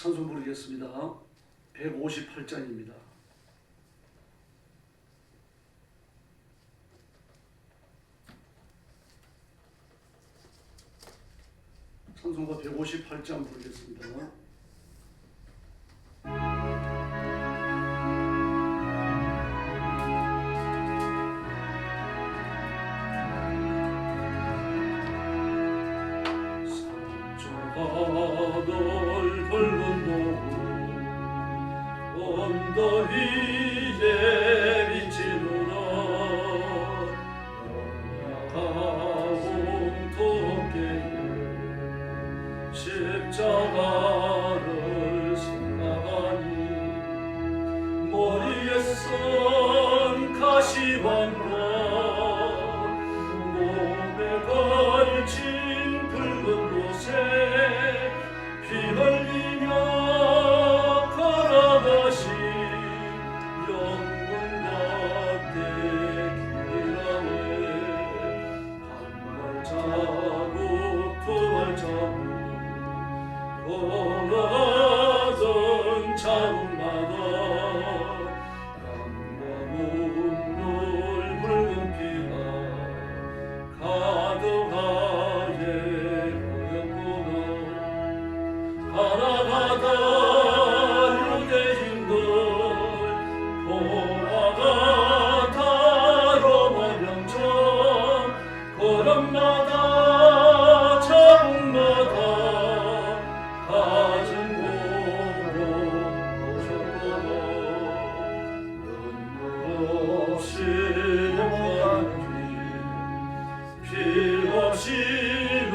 찬송 부르겠습니다. 158장입니다. 찬송가 158장 부르겠습니다. 언덕 위에 비치노라. 영약하고 토끼에 십자가를 생각하니 머리에 선 가시관과 몸에 걸친 붉은 옷에 피 흘리며 걸어가시 영문과 대길이라네. 한 발자국 두 발자국 걸어가던 자국마다 땅과 눈물 붉은 피가 가득하게 보였구나. 하나하나 유대인들 포화가 다로만 영정 걸음마다 자국마다 가진 고로 오셨구나. 눈물 없이 가는 길, 피 없이는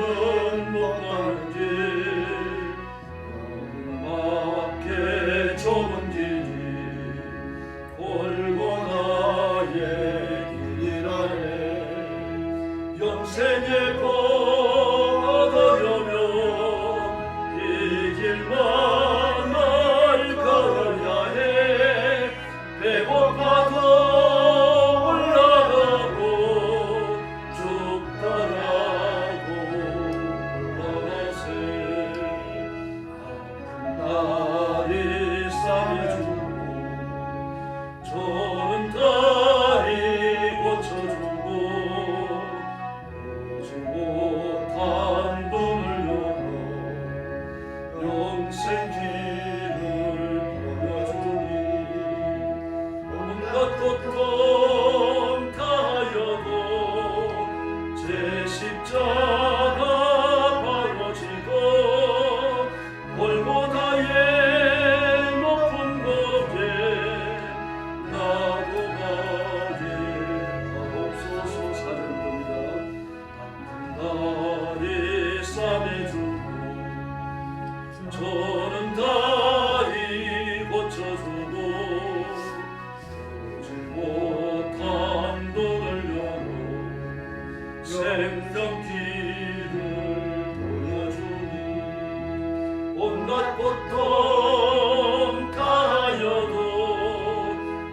못 가는 길, 밖에 좁은 길이 골고다의 길이라네. 영생의 복 얻으려면 이 길만 날 걸어야 해. 배고파도 올라가고 죽더라도 올라가세. 다리 쌈이 주고 저는 다리 고쳐주고 오지 못한 돈을 열어 영생 길을 보여주니 온갖 고통 다하여도 제 십자가 바로지고 골고다의 높은 곳에 나도 가게 하옵소서. 사랑합니다. 다리 쌈에 주고 저는 다리 고쳐주고 오지 못한 돈을 열어 생명 길을 보여주니 온갖 고통 다하여도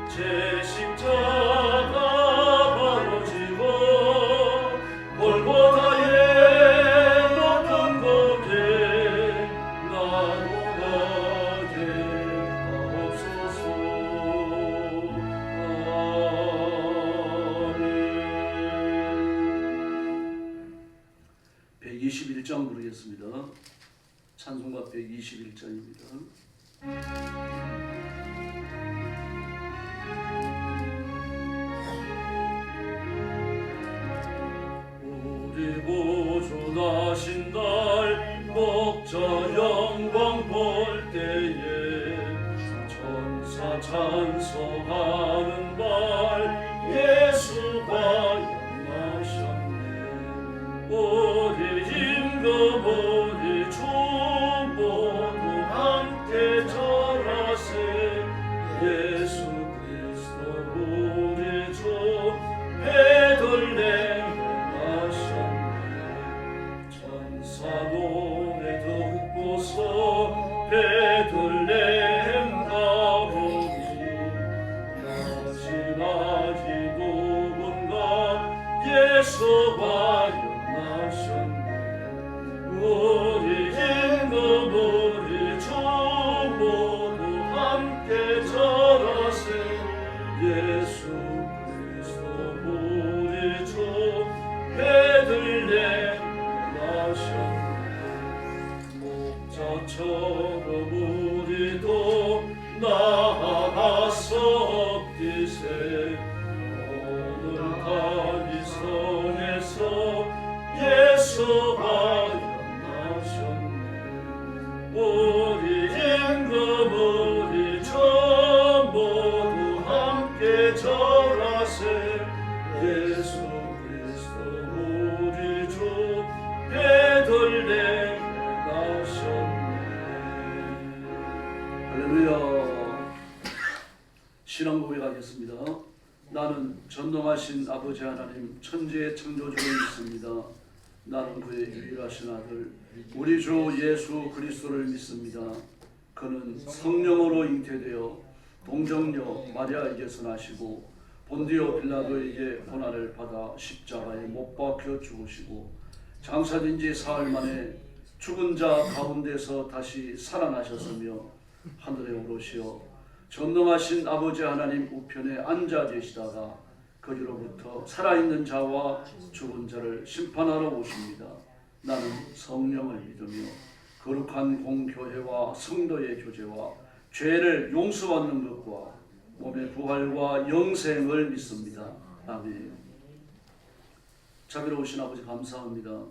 제 십자가 바로지고 골고다의 높은 곳에 나도 가게 하옵소서. 아멘. 121장 부르겠습니다. 찬송가 121장입니다. 우리 구주 나신 날 목자 영광 볼 때에 천사 찬송하는 말 예수가 영하셨네. 우리 임금 우리 주 모두 함께 절하세. 예수 그리스도 우리 주 베들레헴 천사 노래 듣고서 베들레헴 가보니 마지막이 누군가 예수가 영하셨네. 우리 임금 우리 주 전능하신 아버지 하나님 천지의 창조주를 믿습니다. 나는 그의 유일하신 아들 우리 주 예수 그리스도를 믿습니다. 그는 성령으로 잉태되어 동정녀 마리아에게서 나시고 본디오 빌라도에게 고난을 받아 십자가에 못 박혀 죽으시고 장사된 지 사흘 만에 죽은 자 가운데서 다시 살아나셨으며 하늘에 오르시어 전능하신 아버지 하나님 우편에 앉아 계시다가 거기로부터 살아있는 자와 죽은 자를 심판하러 오십니다. 나는 성령을 믿으며 거룩한 공교회와 성도의 교제와 죄를 용서받는 것과 몸의 부활과 영생을 믿습니다. 아멘. 자비로우신 아버지 감사합니다.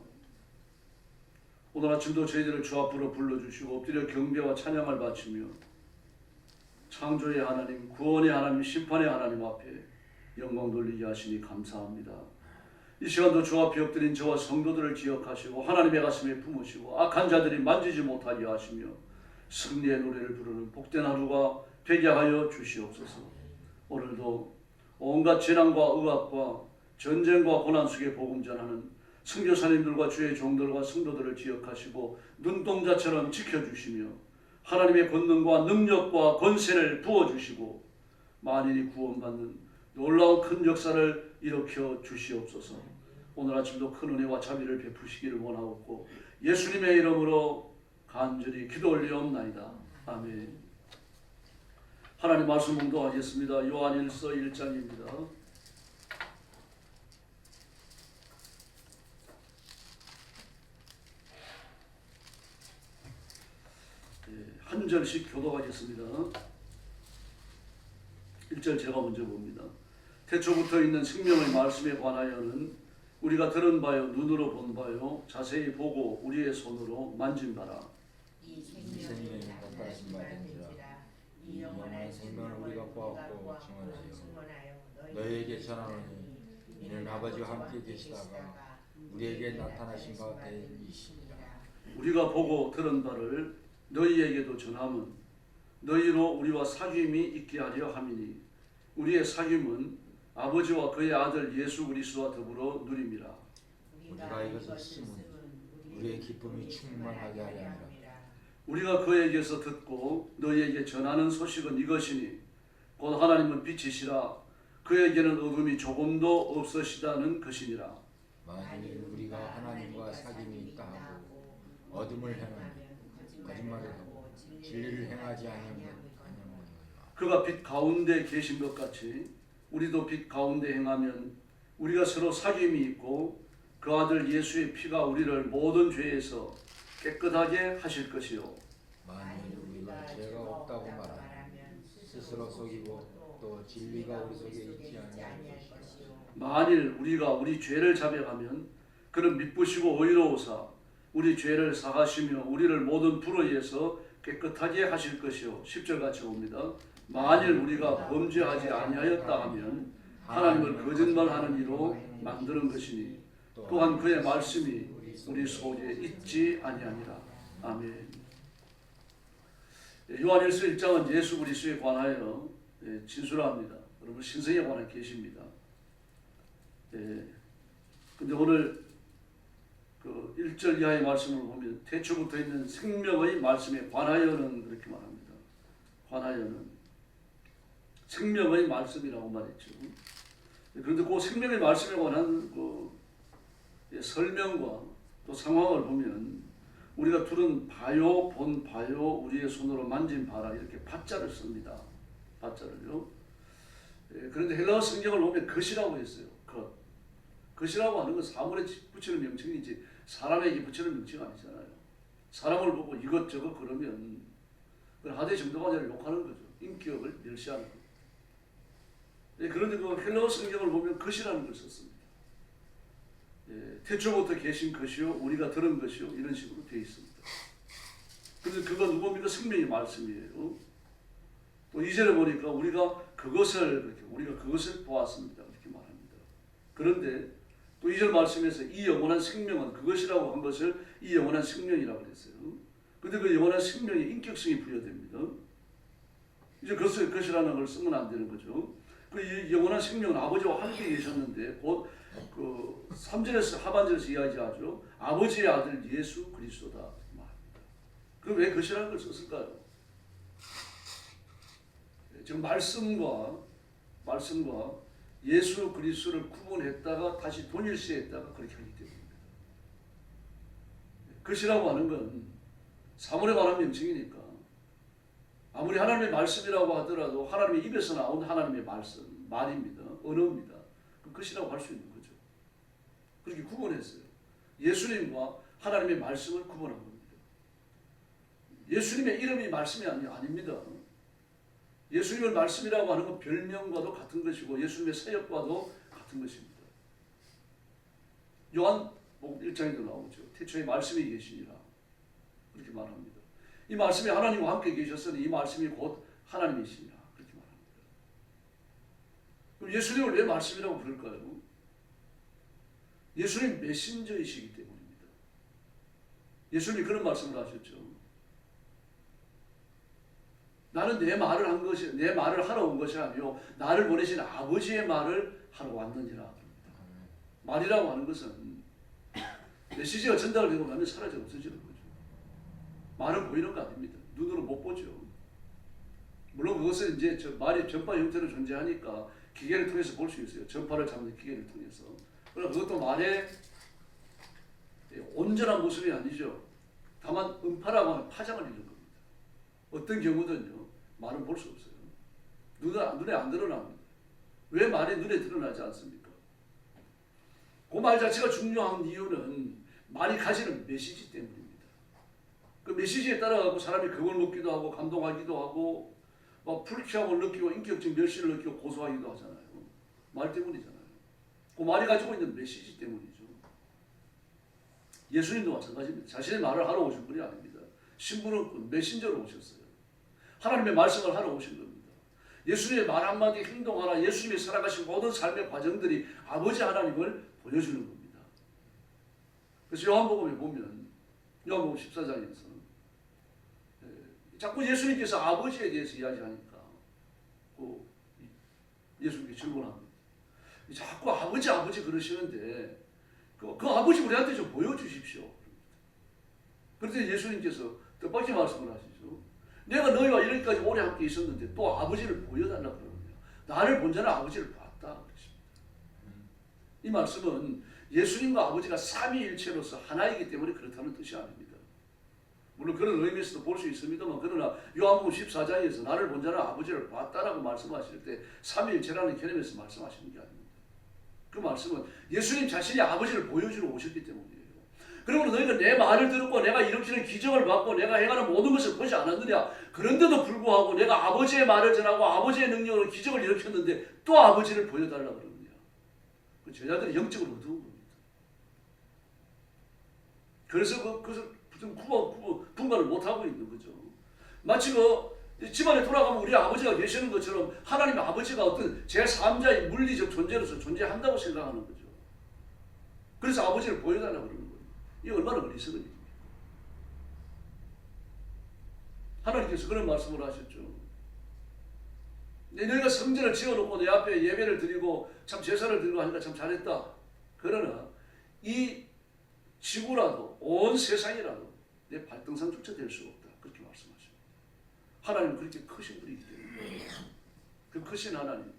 오늘 아침도 저희들을 주 앞으로 불러주시고 엎드려 경배와 찬양을 바치며 창조의 하나님, 구원의 하나님, 심판의 하나님 앞에 영광 돌리게 하시니 감사합니다. 이 시간도 주 앞에 엎드린 저와 성도들을 기억하시고 하나님의 가슴에 품으시고 악한 자들이 만지지 못하게 하시며 승리의 노래를 부르는 복된 하루가 되게 하여 주시옵소서. 오늘도 온갖 재난과 의학과 전쟁과 고난 속에 복음 전하는 선교사님들과 주의 종들과 성도들을 기억하시고 눈동자처럼 지켜주시며 하나님의 권능과 능력과 권세를 부어주시고 만인이 구원받는 놀라운 큰 역사를 일으켜 주시옵소서. 오늘 아침도 큰 은혜와 자비를 베푸시기를 원하옵고 예수님의 이름으로 간절히 기도 올리옵나이다. 아멘. 하나님 말씀 봉독하겠습니다. 요한일서 1장입니다. 한 절씩 교독하겠습니다. 1절 제가 먼저 봅니다. 태초부터 있는 생명의 말씀에 관하여는 우리가 들은 바요 눈으로 본 바요 자세히 보고 우리의 손으로 만진 바라. 이 생명이 나타나신 바인지라 이 영원한 생명을 우리가 보았고 증언하여 너희에게 전하노니 이는 아버지와 함께 계시다가 우리에게 나타나신 바 되이시니라. 우리가 보고 들은 바를 너희에게도 전함은 너희로 우리와 사귐이 있게 하려 함이니 우리의 사귐은 아버지와 그의 아들 예수 그리스도와 더불어 누림이라. 우리가 이것을 쓰면 우리의 기쁨이 충만하게 하려 함이라. 우리가 그에게서 듣고 너희에게 전하는 소식은 이것이니 곧 하나님은 빛이시라 그에게는 어둠이 조금도 없으시다는 것이니라. 만일 우리가 하나님과 사귐이 있다 하고 어둠을 행하면 거짓말을 하고 진리를 행하지 아니하느니라. 그가 빛 가운데 계신 것 같이 우리도 빛 가운데 행하면 우리가 서로 사귐이 있고 그 아들 예수의 피가 우리를 모든 죄에서 깨끗하게 하실 것이요. 만일 우리가 죄가 없다고 말하면 스스로 속이고 또 진리가 우리 속에 있지 아니할 것이요. 만일 우리가 우리 죄를 자백하면 그는 미쁘시고 의로우사 우리 죄를 사하시며 우리를 모든 불의에서 깨끗하게 하실 것이요. 10절 같이 봅니다. 만일 우리가 범죄하지 아니하였다 하면 하나님을 거짓말하는 이로 만드는 것이니 또한 그의 말씀이 우리 속에 있지 아니하니라. 아멘. 요한일서 1장은 예수 그리스도에 관하여 진술합니다. 여러분 신성에 관한 계시입니다. 근데 오늘 그 1절 이하의 말씀을 보면 태초부터 있는 생명의 말씀에 관하여는 그렇게 말합니다. 관하여는 생명의 말씀이라고 말했죠. 그런데 그 생명의 말씀에 관한 그 설명과 또 상황을 보면 우리가 들은 바요, 본 바요, 우리의 손으로 만진 바라 이렇게 바자를 씁니다. 바자를요. 그런데 헬라어 성경을 보면 것이라고 했어요. 것. 것이라고 하는 건 사물에 붙이는 명칭이지 사람에게 붙이는 명칭 아니잖아요. 사람을 보고 이것저것 그러면 하대 정도가 아니라 욕하는 거죠. 인격을 멸시하는 거죠. 그런데 그 헬라어 성경을 보면 것이라는 걸 썼습니다. 태초부터 계신 것이요 우리가 들은 것이요 이런 식으로 되어 있습니다. 그런데 그거 누굽니까? 생명의 말씀이에요. 또 2절에 보니까 우리가 그것을 보았습니다. 그렇게 말합니다. 그런데 또 2절 말씀에서 이 영원한 생명은 그것이라고 한 것을 이 영원한 생명이라고 했어요. 그런데 그 영원한 생명에 인격성이 부여됩니다. 이제 그것이라는 걸 쓰면 안 되는 거죠. 그 영원한 생명은 아버지와 함께 계셨는데 곧 그 3절에서 하반절에서 이야기하죠. 아버지의 아들 예수 그리스도다 말합니다. 그 왜 것이라는 걸 썼을까요? 지금 말씀과 예수 그리스도를 구분했다가 다시 동일시했다가 그렇게 하기 때문입니다. 것이라고 하는 건 사물에 관한 명칭이니까 아무리 하나님의 말씀이라고 하더라도 하나님의 입에서 나온 하나님의 말씀, 말입니다. 언어입니다. 그 것이라고 할 수 있는 거죠. 그렇게 구분했어요. 예수님과 하나님의 말씀을 구분한 겁니다. 예수님의 이름이 말씀이 아닙니다. 예수님을 말씀이라고 하는 건 별명과도 같은 것이고 예수님의 사역과도 같은 것입니다. 요한복음 1장에도 나오죠. 태초에 말씀이 계시니라 그렇게 말합니다. 이 말씀이 하나님과 함께 계셨으니 이 말씀이 곧 하나님이시니라 그렇게 말합니다. 그럼 예수님을 왜 말씀이라고 부를까요? 예수님 메신저이시기 때문입니다. 예수님이 그런 말씀을 하셨죠. 나는 내 말을 하러 온 것이 아니요 나를 보내신 아버지의 말을 하러 왔느니라. 말이라고 하는 것은 메시지가 전달되고 나면 사라져 없어지는 거죠. 말은 보이는 거 아닙니다. 눈으로 못 보죠. 물론 그것은 이제 말이 전파 형태로 존재하니까 기계를 통해서 볼 수 있어요. 전파를 잡는 기계를 통해서. 그러나 그것도 말의 온전한 모습이 아니죠. 다만 음파라고 하는 파장을 이루는 겁니다. 어떤 경우든요. 말은 볼 수 없어요. 눈에 안 드러납니다. 왜 말이 눈에 드러나지 않습니까? 그 말 자체가 중요한 이유는 말이 가지는 메시지 때문입니다. 그 메시지에 따라가고 사람이 그걸 먹기도 하고 감동하기도 하고 막 불쾌함을 느끼고 인격적 멸시를 느끼고 고소하기도 하잖아요. 말 때문이잖아요. 그 말이 가지고 있는 메시지 때문이죠. 예수님도 마찬가지입니다. 자신의 말을 하러 오신 분이 아닙니다. 신부는 메신저로 오셨어요. 하나님의 말씀을 하러 오신 겁니다. 예수님의 말 한마디 행동 하나 예수님이 살아가신 모든 삶의 과정들이 아버지 하나님을 보여주는 겁니다. 그래서 요한복음에 보면 요한복음 14장에서 자꾸 예수님께서 아버지에 대해서 이야기하니까 예수님께 질문합니다. 자꾸 아버지 그러시는데 그 아버지 우리한테 좀 보여주십시오. 그런데 예수님께서 뜻밖의 말씀을 하시죠. 내가 너희와 이렇게까지 오래 함께 있었는데 또 아버지를 보여달라 그러느냐. 나를 본 자는 아버지를 봤다 그러십니다. 이 말씀은 예수님과 아버지가 삼위일체로서 하나이기 때문에 그렇다는 뜻이 아닙니다. 물론 그런 의미에서도 볼 수 있습니다만 그러나 요한복음 14장에서 나를 본 자는 아버지를 봤다라고 말씀하실 때 삼위일체라는 개념에서 말씀하시는 게 아닙니다. 그 말씀은 예수님 자신이 아버지를 보여주러 오셨기 때문이에요. 그러므로 너희가 내 말을 듣고 내가 일으키는 기적을 받고 내가 행하는 모든 것을 보지 않았느냐. 그런데도 불구하고 내가 아버지의 말을 전하고 아버지의 능력으로 기적을 일으켰는데 또 아버지를 보여달라 그러느냐. 그 제자들이 영적으로 어두운 겁니다. 그래서 그것을 분간을 못하고 있는 거죠. 마치 집안에 돌아가면 우리 아버지가 계시는 것처럼 하나님의 아버지가 어떤 제3자의 물리적 존재로서 존재한다고 생각하는 거죠. 그래서 아버지를 보여달라고 그러는 거예요. 이게 얼마나 어리석은 일입니까? 하나님께서 그런 말씀을 하셨죠. 너희가 성전을 지어놓고 내 앞에 예배를 드리고 참 제사를 드리고 하니까 참 잘했다. 그러나 이 지구라도 온 세상이라도 내 발등상조차 될 수 없다. 그렇게 말씀하십니다. 하나님은 그렇게 크신 분이기 때문에 그 크신 하나님,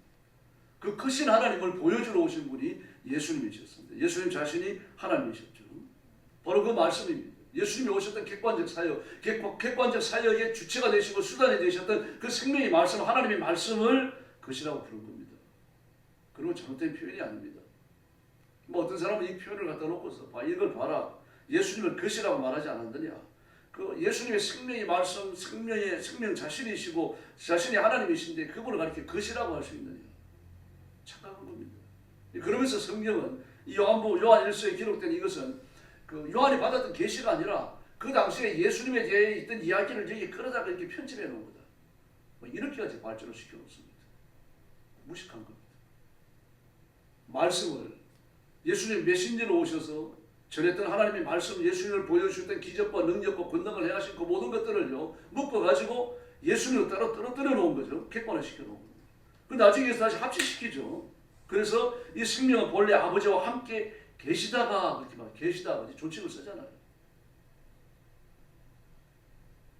그 크신 하나님을 보여주러 오신 분이 예수님이셨습니다. 예수님 자신이 하나님이셨죠. 바로 그 말씀입니다. 예수님이 오셨던 객관적 사역의 주체가 되시고 수단이 되셨던 그 생명의 말씀, 하나님의 말씀을 것이라고 부른 겁니다. 그리고 잘못된 표현이 아닙니다. 뭐 어떤 사람은 이 표현을 갖다 놓고서 이걸 봐라. 예수님을 것이라고 말하지 않았느냐. 그 예수님의 생명의 말씀, 생명 자신이시고 자신이 하나님이신데 그분을 가리켜 것이라고 할 수 있느냐. 착각한 겁니다. 그러면서 성경은 이 요한 1서에 기록된 이것은 그 요한이 받았던 계시가 아니라 그 당시에 예수님에 대해 있던 이야기를 여기 끌어다가 이렇게 편집해 놓은 거다. 뭐 이렇게까지 발전을 시켜 놓습니다. 무식한 겁니다. 말씀을 예수님 메신저로 오셔서 전했던 하나님의 말씀, 예수님을 보여주셨던 기적과 능력과 권능을 행하신 그 모든 것들을요 묶어가지고 예수님을 따로 떨어뜨려 놓은 거죠. 객관화 시켜 놓은 거예요. 그 나중에 다시 합치시키죠. 그래서 이 생명은 본래 아버지와 함께 계시다가 그렇게 말 계시다가 존칭을 쓰잖아요.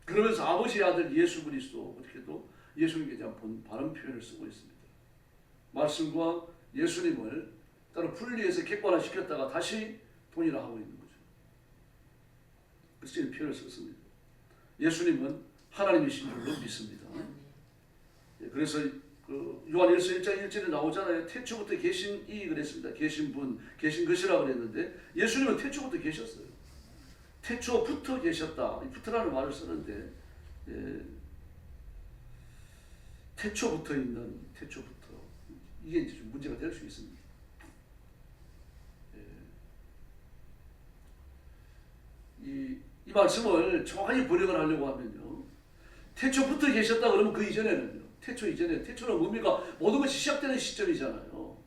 그러면서 아버지의 아들 예수 그리스도 그렇게도 예수님께 대한 바른 표현을 쓰고 있습니다. 말씀과 예수님을 따로 분리해서 객관화시켰다가 다시 동일화하고 있는 거죠. 그래서 이 표현을 썼습니다. 예수님은 하나님이신 줄로 믿습니다. 그래서 그 요한 1서 1장 1절에 나오잖아요. 태초부터 계신 이 그랬습니다. 계신 분, 계신 것이라고 그랬는데 예수님은 태초부터 계셨어요. 태초부터 계셨다. 부터라는 말을 쓰는데 태초부터 있는 태초부터 이게 이제 좀 문제가 될 수 있습니다. 이 말씀을 정확하게 번역을 하려고 하면요. 태초부터 계셨다 그러면 그 이전에는요. 태초 이전에 태초는 의미가 모든 것이 시작되는 시점이잖아요.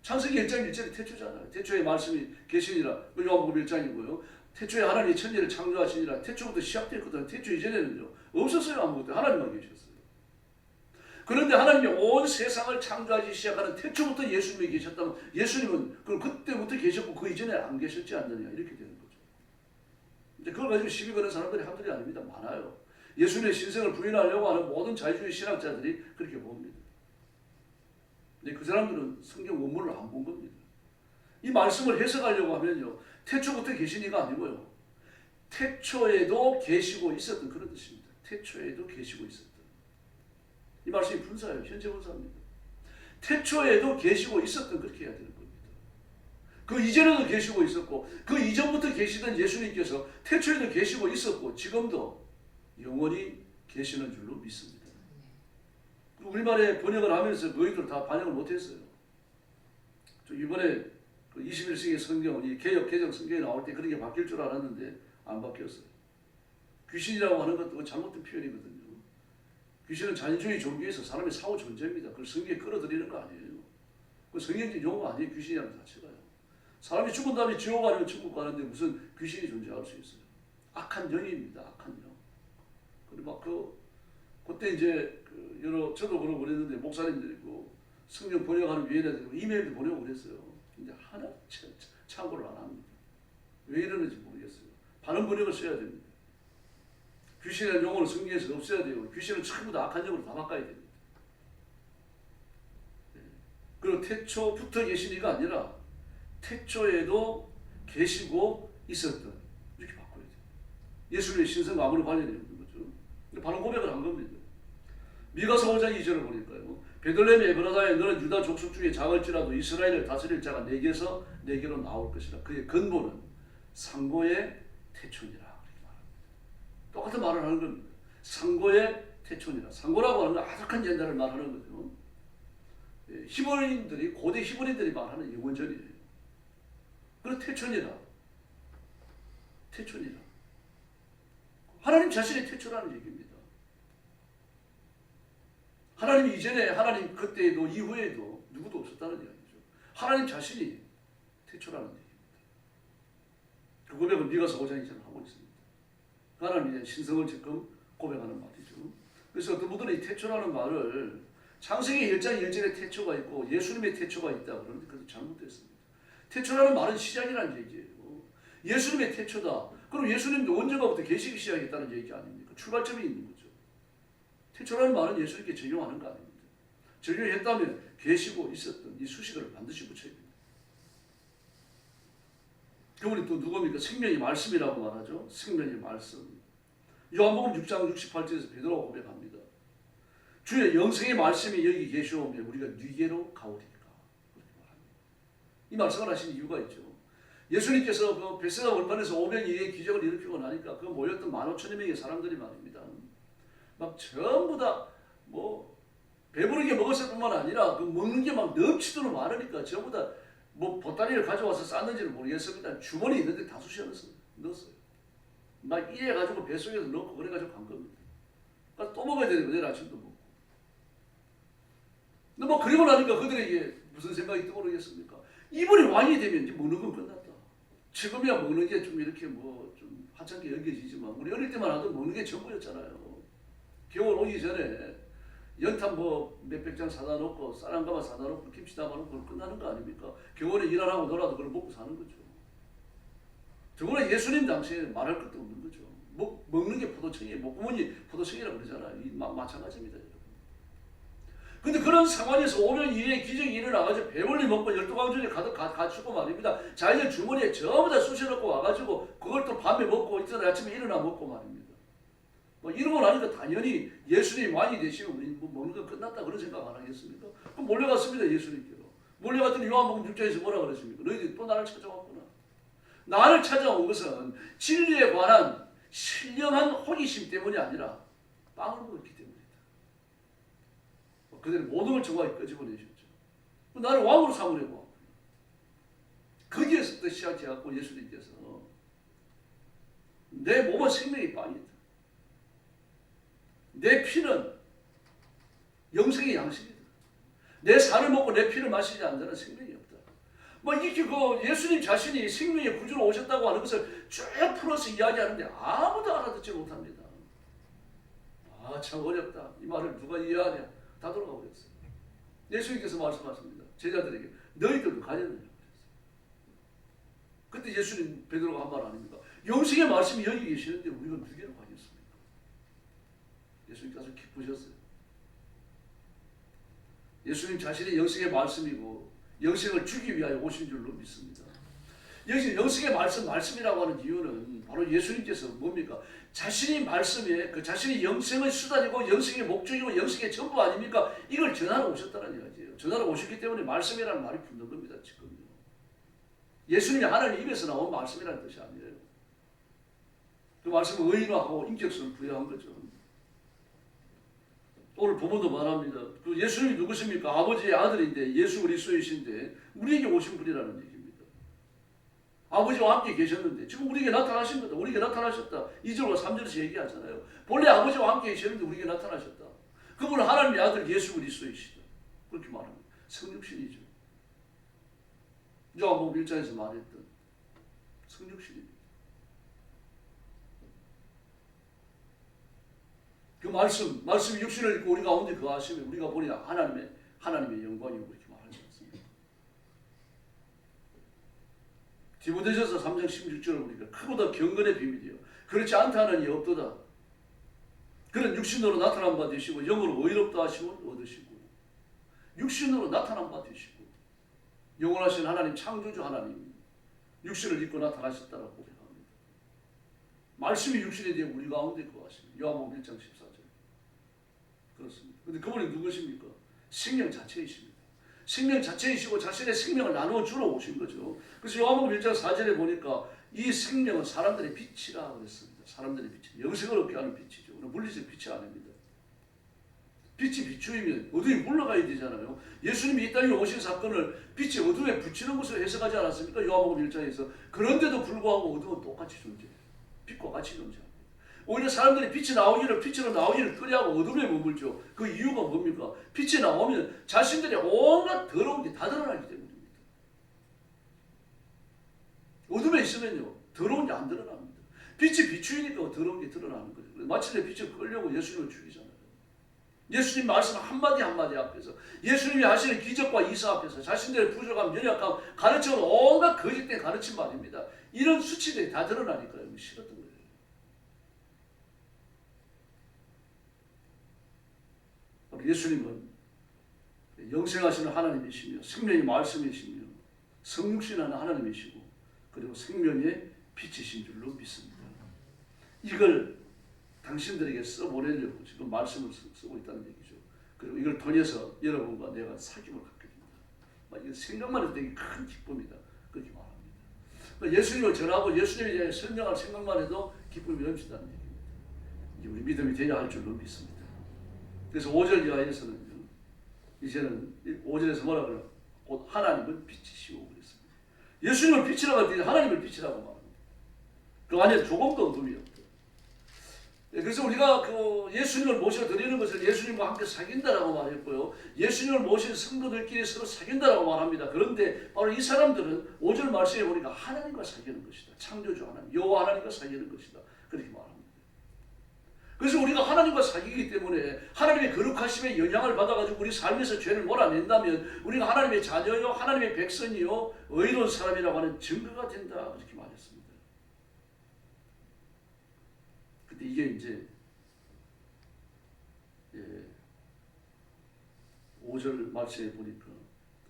창세기 1장 1절이 태초잖아요. 태초에 말씀이 계시니라. 요한복음 1장이고요. 태초에 하나님이 천지를 창조하시니라. 태초부터 시작됐거든요. 태초 이전에는요. 없었어요. 아무것도. 하나님만 계셨어요. 그런데 하나님이 온 세상을 창조하기 시작하는 태초부터 예수님이 계셨다면 예수님은 그럼 그때부터 계셨고 그 이전에 안 계셨지 않느냐 이렇게 되는 거죠. 이제 그걸 가지고 시비 거는 사람들이 한둘이 아닙니다. 많아요. 예수님의 신성을 부인하려고 하는 모든 자유주의 신학자들이 그렇게 봅니다. 근데 그 사람들은 성경 원문을 안 본 겁니다. 이 말씀을 해석하려고 하면요. 태초부터 계시니가 아니고요. 태초에도 계시고 있었던 그런 뜻입니다. 태초에도 계시고 있었던. 이 말씀이 분사예요. 현재 분사입니다. 태초에도 계시고 있었던 그렇게 해야 되는 겁니다. 그 이전에도 계시고 있었고 그 이전부터 계시던 예수님께서 태초에도 계시고 있었고 지금도 영원히 계시는 줄로 믿습니다. 우리말에 번역을 하면서 너희들 다 반영을 못했어요. 이번에 그 21세기 성경, 이 개역 개정 성경이 나올 때 그렇게 바뀔 줄 알았는데 안 바뀌었어요. 귀신이라고 하는 것도 잘못된 표현이거든요. 귀신은 자연주의 종교에서 사람의 사후 존재입니다. 그걸 성경에 끌어들이는 거 아니에요. 그 성경적 용어 아니에요. 귀신이라는 자체가요. 사람이 죽은 다음에 지옥 가면 천국 가는데 무슨 귀신이 존재할 수 있어요. 악한 영입니다. 악한 영. 그리고 막 그때 이제 저도 그러고 그랬는데 목사님들이 성경 번역하는 위원회한테 이메일도 보내고 그랬어요. 근데 하나 참고를 안 합니다. 왜 이러는지 모르겠어요. 바른 번역을 써야 됩니다. 귀신이라는 용어를 성경에서 없애야 돼요. 귀신은 전부 다 악한 영으로 다 바꿔야 됩니다. 그리고 태초부터 계시니가 아니라 태초에도 계시고 있었던 이렇게 바꿔야 돼요. 예수님의 신성과 아무런 관련이 없는 거죠. 바른 고백을 한 겁니다. 미가서 5장 2절을 보니까요. 베들레헴 에브라다에 너는 유다 족속 중에 작을지라도 이스라엘을 다스릴 자가 내게서 내게로 나올 것이라. 그의 근본은 상고의 태초니라. 똑같은 말을 하는 겁니다. 상고의 태초니라. 상고라고 하는 건 아득한 옛날을 말하는 거죠. 히브리인들이 고대 히브리인들이 말하는 영원전이에요. 그리고 태초니라. 태초니라. 하나님 자신의 태초라는 얘기입니다. 하나님 이전에, 하나님 그때에도 이후에도 누구도 없었다는 이야기죠. 하나님 자신이 태초라는 얘기입니다. 그 고백을 미가서 5장 2절을 하고 있습니다. 하나님의 신성을 지금 고백하는 말이죠. 그래서 어떤 분들은 이 태초라는 말을 창세기 1장 1절에 태초가 있고 예수님의 태초가 있다 그러는데 그것도 잘못됐습니다. 태초라는 말은 시작이라는 얘기예요. 예수님의 태초다. 그럼 예수님도 언젠가부터 계시기 시작했다는 얘기 아닙니까? 출발점이 있는 거죠. 태초라는 말은 예수님께 적용하는 거 아닙니다. 적용했다면 계시고 있었던 이 수식어를 반드시 붙여야 됩니다. 그분이 또 누굽니까? 생명의 말씀이라고 말하죠. 생명의 말씀. 요한복음 6장 68절에서 베드로가 고백합니다. 주의 영생의 말씀이 여기 계시오며 우리가 네게로 가오리까. 그렇게 말합니다. 이 말씀을 하신 이유가 있죠. 예수님께서 그 벳세다 원판에서 500의 기적을 일으키고 나니까 그 모였던 15,000여 명의 사람들이 말입니다. 막 전부 다 배부르게 먹었을 뿐만 아니라 그 먹는 게 막 넘치도록 많으니까 전부 다 보따리를 가져와서 쌌는지는 모르겠습니다. 주머니 있는데 다 쑤셔 넣었어요. 막 이래가지고 뱃속에서 넣고 그래가지고 간 겁니다. 그러니까 또 먹어야 되는 거예요. 내일 아침도 먹고. 근데 그리고 나니까 그들에게 무슨 생각이 떠오르겠습니까? 이번에 왕이 되면 이제 먹는 건 끝났다. 지금이야 먹는 게 좀 이렇게 좀 하찮게 여겨지지만 우리 어릴 때만 하던 먹는 게 전부였잖아요. 겨울 오기 전에 연탄 뭐 몇백 장 사다 놓고 쌀 한 가마 사다 놓고 김치 담아 놓고 끝나는 거 아닙니까? 겨울에 일 안 하고 놀아도 그걸 먹고 사는 거죠. 더구나 예수님 당시에 말할 것도 없는 거죠. 먹는 게 포도청이에요. 목구멍이 포도청이라고 그러잖아요. 마찬가지입니다, 여러분. 근데 그런 상황에서 5년 이내에 기적이 일어나가지고 배불리 먹고 12광주에 가득 갖추고 말입니다. 자기들 주머니에 전부 다 쑤셔넣고 와가지고 그걸 또 밤에 먹고 이튿날 아침에 일어나 먹고 말입니다. 뭐 이러고 나니까 당연히 예수님이 왕이 되시면 우리 뭐 먹는 거 끝났다 그런 생각 안 하겠습니까? 그럼 몰려갔습니다, 예수님께로. 몰려갔더니 요한복음 6장에서 뭐라 그랬습니까? 너희들이 또 나를 찾아왔구나. 나를 찾아온 것은 진리에 관한 신령한 호기심 때문이 아니라 빵을 먹었기 때문이다. 그들이 모든 걸 정확히 끄집어내셨죠. 나를 왕으로 삼으려고. 거기에서부터 시작해갖고 예수님께서 내 몸은 생명의 빵이다. 내 피는 영생의 양식이다. 내 살을 먹고 내 피를 마시지 않는 자는 생명이 없다. 뭐 이렇게 그 예수님 자신이 생명의 구주로 오셨다고 하는 것을 쭉 풀어서 이야기하는데 아무도 알아듣지 못합니다. 아, 참 어렵다. 이 말을 누가 이해하냐? 다 돌아가고 있어요. 예수님께서 말씀하십니다. 제자들에게 너희들도 가졌느냐? 그때 예수님 베드로가 한 말 아닙니까? 영생의 말씀이 여기 계시는데 우리가 누구로 가겠습니까? 예수님께서 기쁘셨어요. 예수님 자신이 영생의 말씀이고 영생을 주기 위하여 오신 줄로 믿습니다. 여기서 영생의 말씀이라고 하는 이유는 바로 예수님께서 뭡니까? 자신이 말씀에 그 자신이 영생의 수단이고 영생의 목적이고 영생의 전부 아닙니까? 이걸 전하러 오셨다는 이야기예요. 전하러 오셨기 때문에 말씀이라는 말이 붙는 겁니다. 지금요. 예수님이 하나님 입에서 나온 말씀이라는 뜻이 아니에요. 그 말씀은 의인화하고 인격성을 부여한 거죠. 오늘 부모도 말합니다. 그 예수님이 누구십니까? 아버지의 아들인데 예수 그리스도이신데 우리에게 오신 분이라는 얘기입니다. 아버지와 함께 계셨는데 지금 우리에게 나타나신 거다. 우리에게 나타나셨다. 2절과 3절에서 얘기하잖아요. 본래 아버지와 함께 계셨는데 우리에게 나타나셨다. 그분은 하나님의 아들 예수 그리스도이시다. 그렇게 말합니다. 성육신이죠. 요한복음 1장에서 말했던 성육신입니다. 그 말씀이 육신을 입고 우리 가운데 거하시면 우리가 보니 하나님의 영광이고 그렇게 말하지 않습니까? 디모데전서 3장 16절을 보니까 크보다 경건의 비밀이요. 그렇지 않다 하는 이 없도다. 그는 육신으로 나타난 바 되시고 영으로 의롭다 하심을 얻으시고 육신으로 나타난 바 되시고 영원하신 하나님 창조주 하나님 육신을 입고 나타나셨다라고 고백합니다. 말씀이 육신에 대해 우리 가운데 거하십니다. 요한복음 1장 14절. 그렇습니다. 그런데 그분이 누구십니까? 생명 자체이십니다. 생명 자체이시고 자신의 생명을 나누어 주러 오신 거죠. 그래서 요한복음 1장 4절에 보니까 이 생명은 사람들의 빛이라 그랬습니다. 사람들의 빛, 영생을 얻게 하는 빛이죠. 물리적 빛이 아닙니다. 빛이 비추이면 어둠이 물러가야 되잖아요. 예수님이 이 땅에 오신 사건을 빛이 어둠에 붙이는 것으로 해석하지 않았습니까? 요한복음 1장에서. 그런데도 불구하고 어둠은 똑같이 존재해요. 빛과 같이 존재합니다. 오히려 사람들이 빛이 나오기를 빛으로 나오기를 끄려하고 어둠에 머물죠. 그 이유가 뭡니까? 빛이 나오면 자신들의 온갖 더러운 게 다 드러나기 때문입니다. 어둠에 있으면요 더러운 게 안 드러납니다. 빛이 비추이니까 더러운 게 드러나는 거죠. 마침내 빛을 끌려고 예수님을 죽이잖아요. 예수님 말씀 한마디 한마디 앞에서 예수님이 하시는 기적과 이사 앞에서 자신들의 부족함, 연약함, 가르쳐온 온갖 거짓된 가르침 말입니다. 이런 수치들이 다 드러나니까요. 싫었던 거예요. 예수님은 영생하시는 하나님이시며 생명의 말씀이시며 성육신하는 하나님이시고 그리고 생명의 빛이신 줄로 믿습니다. 이걸 당신들에게 써보내려고 지금 말씀을 쓰고 있다는 얘기죠. 그리고 이걸 통해서 여러분과 내가 사귐을 갖게 됩니다. 이거 생각만 해도 되게 큰 기쁨이다. 그렇게 말합니다. 예수님을 전하고 예수님에 대해 설명할 생각만 해도 기쁨이 넘친다는 얘기입니다. 이게 우리 믿음이 되어야 할 줄로 믿습니다. 그래서 5절 이하에서는 이제는 5절에서 뭐라 그래요? 곧 하나님은 빛이시고 그랬습니다. 예수님을 빛이라고 할 때 하나님을 빛이라고 말합니다. 그 안에 조금도 어둠이 없다. 그래서 우리가 그 예수님을 모셔드리는 것을 예수님과 함께 사귄다라고 말했고요. 예수님을 모신 성도들끼리 서로 사귄다라고 말합니다. 그런데 바로 이 사람들은 5절 말씀에 보니까 하나님과 사귀는 것이다. 창조주 하나님, 여호와 하나님과 사귀는 것이다. 그렇게 말합니다. 그래서 우리가 하나님과 사귀기 때문에 하나님의 거룩하심의 영향을 받아가지고 우리 삶에서 죄를 몰아낸다면 우리가 하나님의 자녀요, 하나님의 백성이요, 의로운 사람이라고 하는 증거가 된다. 그렇게 말했습니다. 근데 이게 이제 5절 말씀에 보니까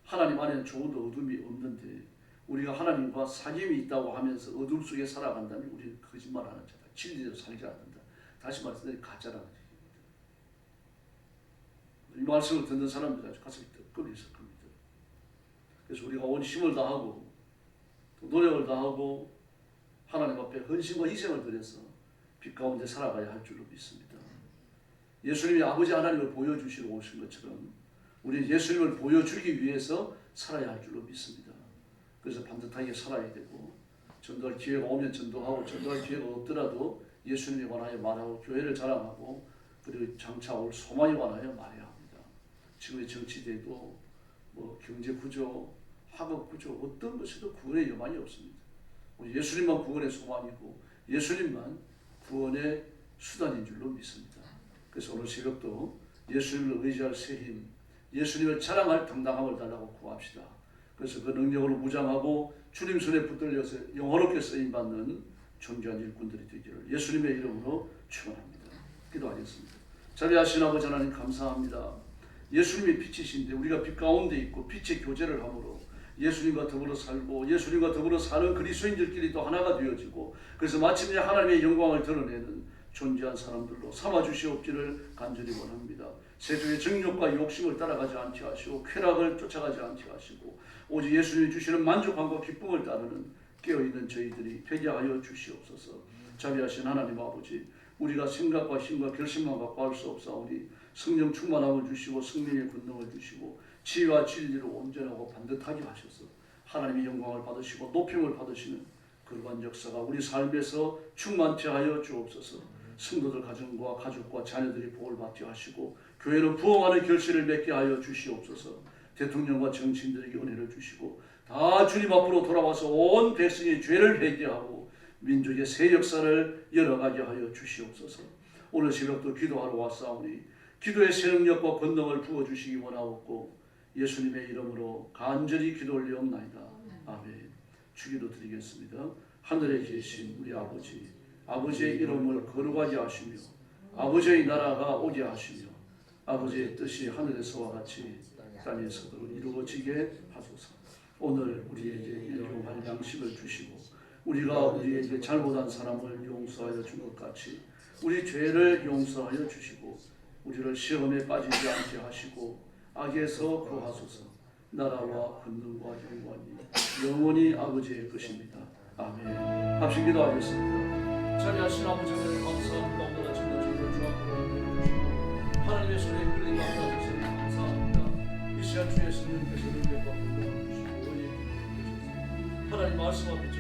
하나님 안에는 좋은도 어둠이 없는데 우리가 하나님과 사귐이 있다고 하면서 어둠 속에 살아간다면 우리는 거짓말하는 자다. 진리대로 살지 않는다. 다시 말해서 가짜라는 얘기입니다. 이 말씀을 듣는 사람들 아주 가슴이 뜨끈 있을 겁니다. 그래서 우리가 온 힘을 다하고 또 노력을 다하고 하나님 앞에 헌신과 희생을 드려서 빛 가운데 살아가야 할 줄로 믿습니다. 예수님이 아버지 하나님을 보여주시러 오신 것처럼 우리 예수님을 보여주기 위해서 살아야 할 줄로 믿습니다. 그래서 반듯하게 살아야 되고 전도할 기회가 오면 전도하고 전도할 기회가 없더라도 예수님에 관하여 말하고 교회를 자랑하고 그리고 장차 올 소망에 관하여 말해야 합니다. 지금의 정치제도, 경제 구조, 학업 구조 어떤 것에도 구원의 여만이 없습니다. 예수님만 구원의 소망이고 예수님만 구원의 수단인 줄로 믿습니다. 그래서 오늘 새벽도 예수님을 의지할 새 힘, 예수님을 자랑할 당당함을 달라고 구합시다. 그래서 그 능력으로 무장하고 주님 손에 붙들려서 영화롭게 쓰임받는 존귀한 일꾼들이 되기를 예수님의 이름으로 축원합니다. 기도하겠습니다. 자비하신 아버지 하나님 감사합니다. 예수님이 빛이신데 우리가 빛 가운데 있고 빛의 교제를 함으로 예수님과 더불어 살고 예수님과 더불어 사는 그리스도인들끼리 또 하나가 되어지고 그래서 마침내 하나님의 영광을 드러내는 존귀한 사람들로 삼아주시옵기를 간절히 원합니다. 세상의 정욕과 욕심을 따라가지 않게 하시고 쾌락을 쫓아가지 않게 하시고 오직 예수님이 주시는 만족함과 기쁨을 따르는 깨어있는 저희들이 되게 하여 주시옵소서. 자비하신 하나님 아버지, 우리가 생각과 힘과 결심만 갖고 할 수 없사오니 성령 충만함을 주시고 성령의 권능을 주시고 지혜와 진리로 온전하고 반듯하게 하셔서 하나님의 영광을 받으시고 높임을 받으시는 그러한 역사가 우리 삶에서 충만케 하여 주옵소서. 성도들 가정과 가족과 자녀들이 복을 받게 하시고 교회는 부흥하는 결실을 맺게 하여 주시옵소서. 대통령과 정치인들에게 은혜를 주시고 다 주님 앞으로 돌아와서 온 백성의 죄를 회개하고 민족의 새 역사를 열어가게 하여 주시옵소서. 오늘 새벽도 기도하러 왔사오니 기도의 새 능력과 권능을 부어주시기 원하옵고 예수님의 이름으로 간절히 기도 올리옵나이다. 아멘. 주기도 드리겠습니다. 하늘에 계신 우리 아버지, 아버지의 이름을 거룩하게 하시며 아버지의 나라가 오게 하시며 아버지의 뜻이 하늘에서와 같이 땅에서도 이루어지게 하소서. 오늘 우리에게 일용할 양식을 주시고 우리가 우리에게 잘못한 사람을 용서하여 준 것 같이 우리 죄를 용서하여 주시고 우리를 시험에 빠지지 않게 하시고 악에서 구하소서. 나라와 권능과 영광이 영원히 아버지의 것입니다. 아멘. 합심 기도하겠습니다. 자비하신 아버지 하나님 감사합니다. 오늘 아침도 저희를 주 앞으로 주시고 하나님의 손에 끌린 감사드리니 감사합니다. 이 시간 주의 성령께서 능력과 권능을 주시고 은혜를 주셔서 하나님 말씀 앞에